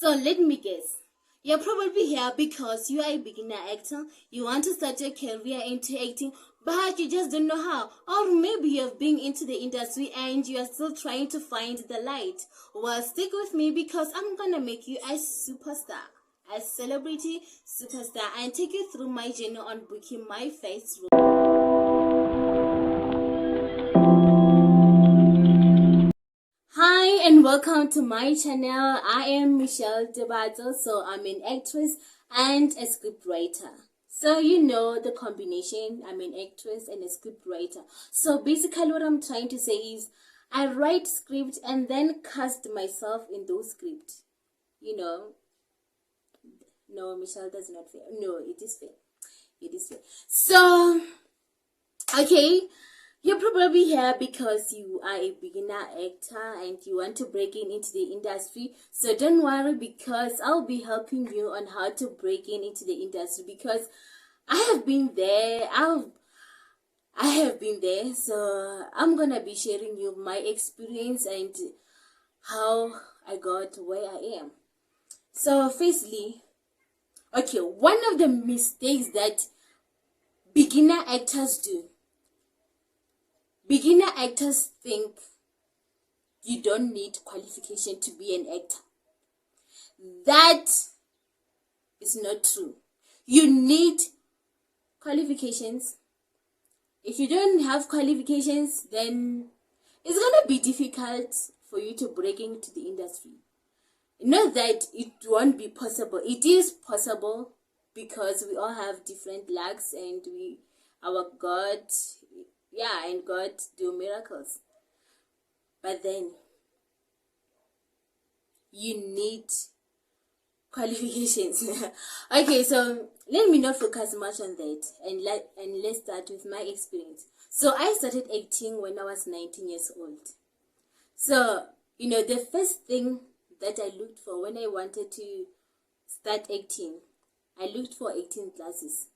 So let me guess. You're probably here because you are a beginner actor. You want to start your career into acting, but you just don't know how. Or maybe you've been into the industry and you are still trying to find the light. Well, stick with me because I'm gonna make you a superstar, a celebrity superstar, and take you through my journey on booking my first role. Hi and welcome to my channel. I am Michelle Debato, so I'm an actress and a scriptwriter. So you know the combination, I'm an actress and a scriptwriter. So basically what I'm trying to say is I write script and then cast myself in those scripts. You know, no, Michelle, that's not fair. No, it is fair. It is fair. So, okay. You're probably here because you are a beginner actor and you want to break into the industry. So don't worry because I'll be helping you on how to break into the industry because I have been there. I have been there. So I'm gonna be sharing you my experience and how I got where I am. So firstly, okay, one of the mistakes that beginner actors do. Beginner actors think you don't need qualification to be an actor. That is not true. You need qualifications. If you don't have qualifications, then it's going to be difficult for you to break into the industry. Not that it won't be possible. It is possible because we all have different lucks and our God, and God do miracles. But then you need qualifications. Okay, so let me not focus much on that and let's start with my experience. So I started acting when I was 19 years old. So, the first thing that I looked for when I wanted to start acting, I looked for acting classes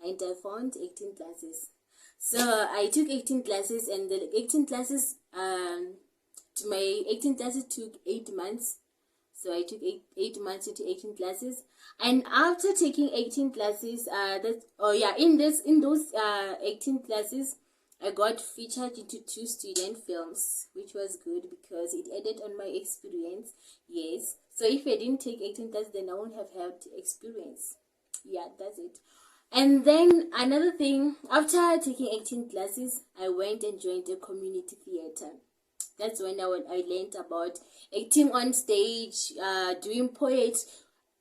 and I found acting classes. So I took acting classes and the acting classes, my acting classes took 8 months. So I took 8 months into 18 classes, and after taking 18 classes, in those 18 classes, I got featured into 2 student films, which was good because it added on my experience. Yes, so if I didn't take 18 classes, then I wouldn't have had experience. Yeah, that's it. And then another thing, after taking 18 classes, I went and joined a community theater. That's when I learned about acting on stage, doing poets,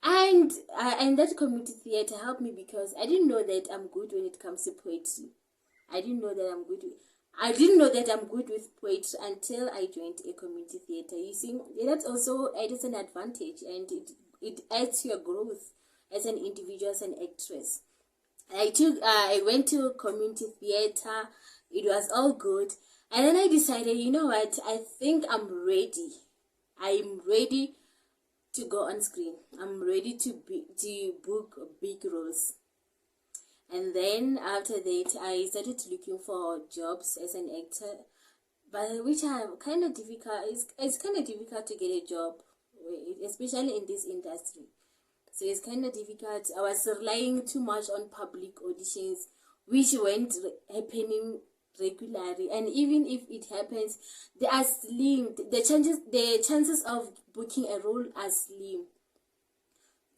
and that community theater helped me because I didn't know that I'm good when it comes to poetry. I didn't know that I'm good with poetry until I joined a community theater. You see, that also adds an advantage and it adds to your growth as an individual, as an actress. I went to community theater. It was all good. And then I decided, you know what, I think I'm ready. I'm ready to go on screen. I'm ready to book big roles. And then after that, I started looking for jobs as an actor, but which are kind of difficult. It's kind of difficult to get a job, especially in this industry. So it's kind of difficult. I was relying too much on public auditions, which weren't happening regularly, and even if it happens, they are slim. The chances of booking a role are slim.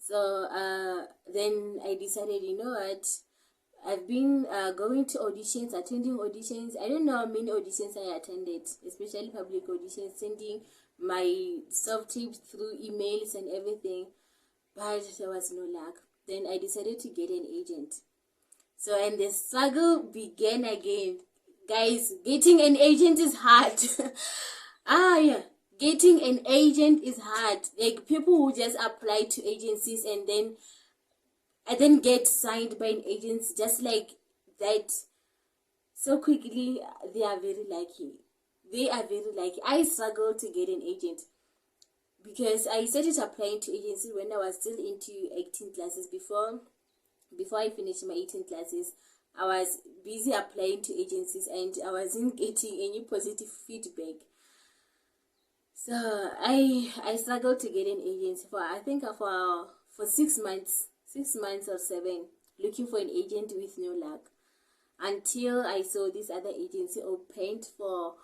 So then I decided, you know what, I've been going to auditions, attending auditions. I don't know how many auditions I attended, especially public auditions, sending my self tapes through emails and everything, but there was no luck. Then I decided to get an agent. So, and the struggle began again. Guys, getting an agent is hard. Getting an agent is hard. Like, people who just apply to agencies and then get signed by an agency just like that so quickly, they are very lucky. I struggled to get an agent because I started applying to agencies when I was still into 18 classes. Before I finished my 18 classes, I was busy applying to agencies and I wasn't getting any positive feedback. So I struggled to get an agency for, I think, for 6 months, 6 months or seven, looking for an agent with no luck, until I saw this other agency opened for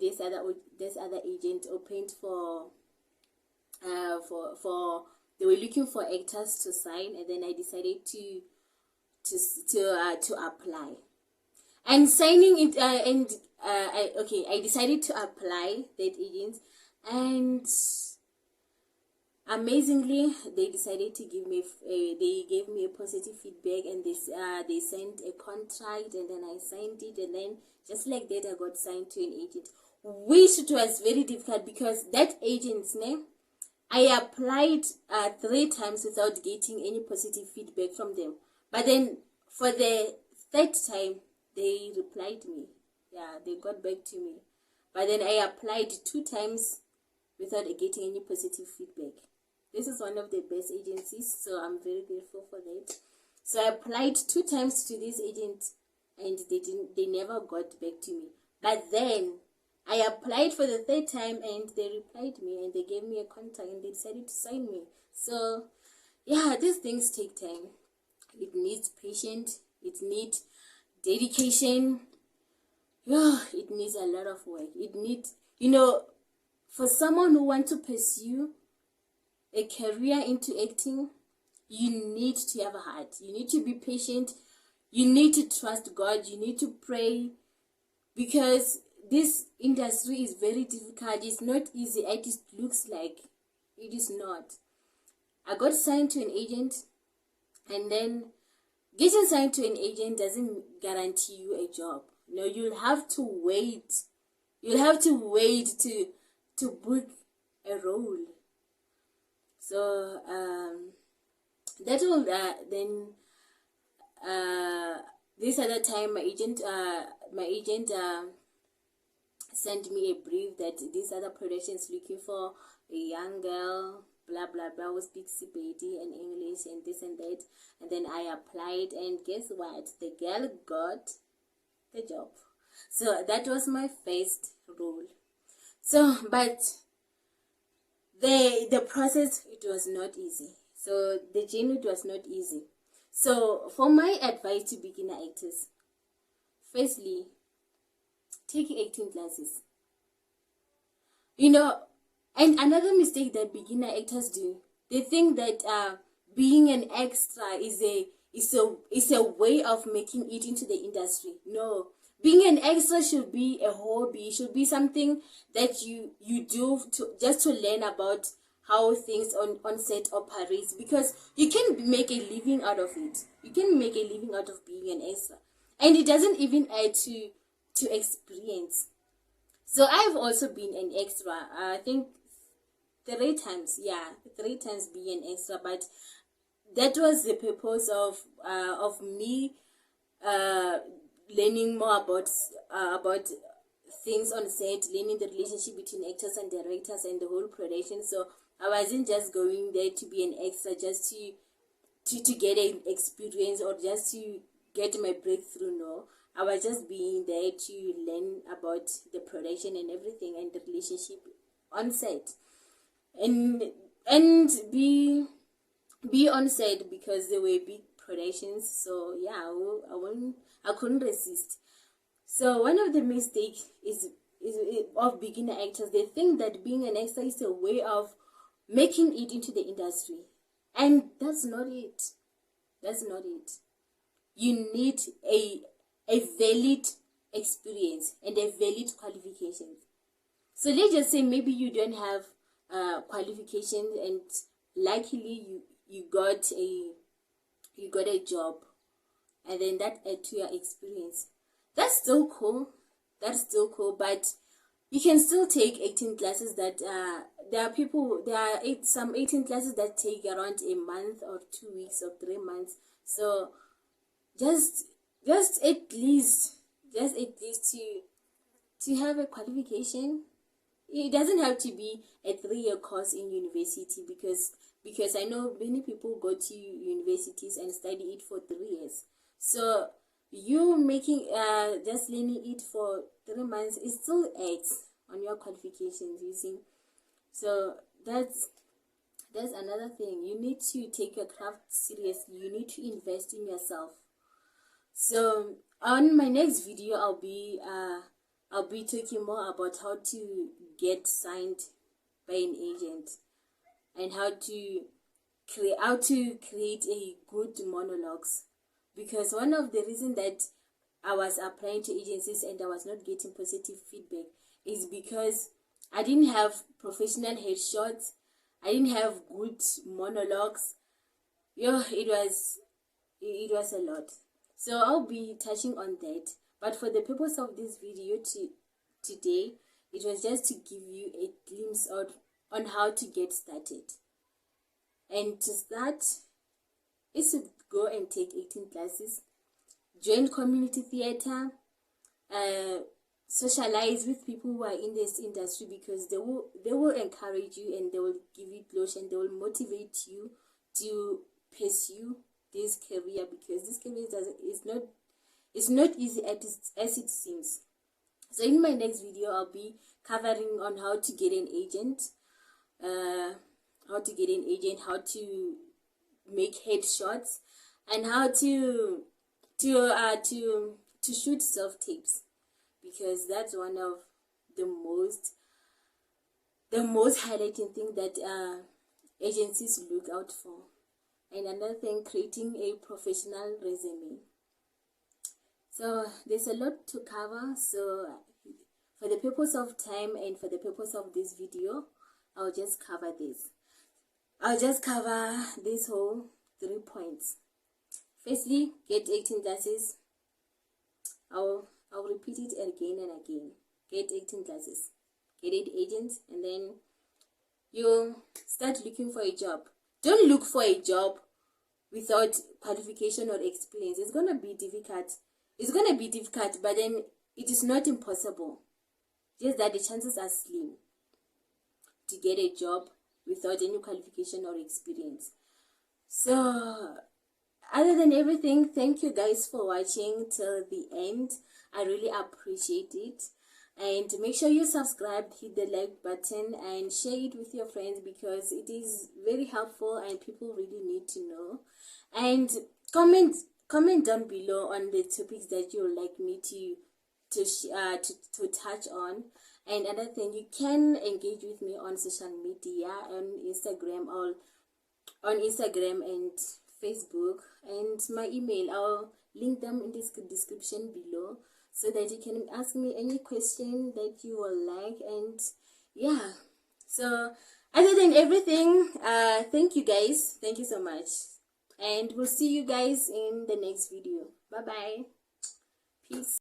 this other agent opened for they were looking for actors to sign, and then I decided to apply and signing it I decided to apply that agent, and amazingly they decided to give me they gave me a positive feedback, and they sent a contract, and then I signed it, and then just like that I got signed to an agent, which it was very difficult because that agent's name, I applied 3 times without getting any positive feedback from them. But then for the third time, they replied me. Yeah, they got back to me. But then I applied 2 times without getting any positive feedback. This is one of the best agencies, so I'm very grateful for that. So I applied 2 times to this agent, and they never got back to me. But then I applied for the third time, and they replied me, and they gave me a contact, and they decided to sign me. So yeah, these things take time. It needs patience, it needs dedication. Yeah, it needs a lot of work. It needs, for someone who wants to pursue a career into acting, you need to have a heart. You need to be patient. You need to trust God. You need to pray, because this industry is very difficult. It's not easy as it looks like. It is not. I got signed to an agent, and then getting signed to an agent doesn't guarantee you a job. No, you'll have to wait. You'll have to wait to book a role. So that will then this other time my agent sent me a brief that this other production is looking for a young girl, blah blah blah, who speaks Sepedi and English and this and that. And then I applied, and guess what? The girl got the job. So that was my first role. So, but the process, it was not easy. So the journey, it was not easy. So for my advice to beginner actors, firstly, take acting classes. And another mistake that beginner actors do, they think that being an extra is a way of making it into the industry. No, being an extra should be a hobby. Should be something that you do just to learn about how things on set operates, because you can make a living out of it. You can make a living out of being an extra, and it doesn't even add to experience. So I've also been an extra. I think 3 times. Yeah, 3 times being an extra, but that was the purpose of me learning more about things on set, learning the relationship between actors and directors and the whole production. So I wasn't just going there to be an extra just to get an experience or just to get my breakthrough. No, I was just being there to learn about the production and everything and the relationship on set, and be on set, because they were big productions. So yeah, I couldn't resist. So one of the mistakes is of beginner actors. They think that being an extra is a way of making it into the industry, and that's not it. That's not it. You need a valid experience and a valid qualification. So let's just say maybe you don't have qualifications, and luckily you got a job, and then that add to your experience. That's still cool. But you can still take 18 classes that there are some 18 classes that take around a month or 2 weeks or 3 months. So just at least to have a qualification. It doesn't have to be a 3-year course in university, because I know many people go to universities and study it for 3 years. So you making just learning it for 3 months, it still adds on your qualifications using. So that's another thing. You need to take your craft seriously. You need to invest in yourself. So on my next video, I'll be talking more about how to get signed by an agent and how to create a good monologues. Because one of the reasons that I was applying to agencies and I was not getting positive feedback is because I didn't have professional headshots. I didn't have good monologues. It was a lot. So I'll be touching on that. But for the purpose of this video today, it was just to give you a glimpse on how to get started. And to start is to go and take 18 classes, join community theater, socialize with people who are in this industry, because they will encourage you and they will give you closure and they will motivate you to pursue this career, because this career is not easy as it seems. So in my next video, I'll be covering on how to get an agent, how to make headshots, and how to shoot self-tapes, because that's one of the most highlighting thing that agencies look out for. And another thing, creating a professional resume. So there's a lot to cover. So for the purpose of time and for the purpose of this video, I'll just cover this. I'll just cover this whole 3 points. Firstly, get 18 classes. I'll repeat it again and again. Get 18 classes. Get 8 agents, and then you start looking for a job. Don't look for a job without qualification or experience. It's gonna be difficult. But then it is not impossible. Just that the chances are slim to get a job without any qualification or experience. So other than everything, thank you guys for watching till the end. I really appreciate it. And make sure you subscribe, hit the like button, and share it with your friends, because it is very helpful and people really need to know. And comment down below on the topics that you would like me to touch on. And another thing, you can engage with me on social media, on Instagram and Facebook, and my email. I'll link them in this description below, so that you can ask me any question that you will like. And yeah, so other than everything, thank you guys. Thank you so much. And we'll see you guys in the next video. Bye bye. Peace.